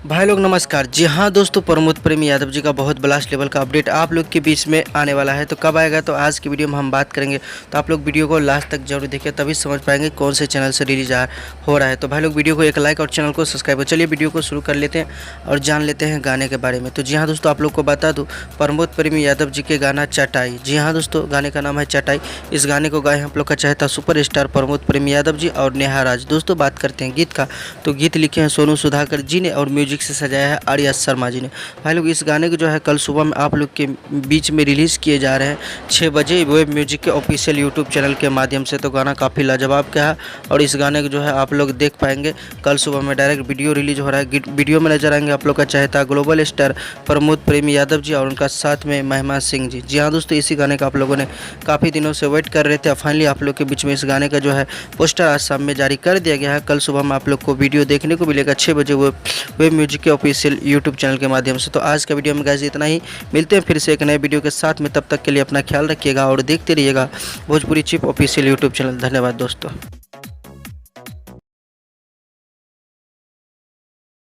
भाई लोग नमस्कार। जी हाँ दोस्तों, प्रमोद प्रेमी यादव जी का बहुत ब्लास्ट लेवल का अपडेट आप लोग के बीच में आने वाला है। तो कब आएगा, तो आज की वीडियो में हम बात करेंगे। तो आप लोग वीडियो को लास्ट तक जरूर देखिए, तभी समझ पाएंगे कौन से चैनल से रिलीज हो रहा है। तो भाई लोग वीडियो को एक लाइक और चैनल को सब्सक्राइब। चलिए वीडियो को शुरू कर लेते हैं और जान लेते हैं गाने के बारे में। तो जी हाँ दोस्तों, आप लोग को बता दूँ, प्रमोद प्रेमी यादव जी के गाना चटाई। जी हाँ दोस्तों, गाने का नाम है चटाई। इस गाने को गाए हम लोग का चाहता सुपर स्टार प्रमोद प्रेमी यादव जी और नेहा राज। दोस्तों बात करते हैं गीत का, तो गीत लिखे हैं सोनू सुधाकर जी ने और म्यूजिक से सजाया है आर्या शर्मा जी ने। भाई लोग इस गाने को जो है कल सुबह में आप लोग के बीच में रिलीज़ किए जा रहे हैं 6 बजे वेब म्यूजिक के ऑफिशियल यूट्यूब चैनल के माध्यम से। तो गाना काफ़ी लाजवाब का है और इस गाने को जो है आप लोग देख पाएंगे कल सुबह में। डायरेक्ट वीडियो रिलीज हो रहा है। वीडियो में नजर आएंगे आप लोग का चाहता ग्लोबल स्टार प्रमोद प्रेमी यादव जी और उनका साथ में महिमा सिंह जी। जी हाँ दोस्तों, इसी गाने का आप लोगों ने काफ़ी दिनों से वेट कर रहे थे। फाइनली आप लोग के बीच में इस गाने का जो है पोस्टर आज शाम में जारी कर दिया गया है। कल सुबह में आप लोग को वीडियो देखने को मिलेगा 6 बजे वेब म्यूजिक के ऑफिशियल यूट्यूब चैनल के माध्यम से। तो आज का वीडियो में गाइस इतना ही। मिलते हैं फिर से एक नए वीडियो के साथ में। तब तक के लिए अपना ख्याल रखिएगा और देखते रहिएगा Bhojpuri chip official YouTube channel. धन्यवाद दोस्तों।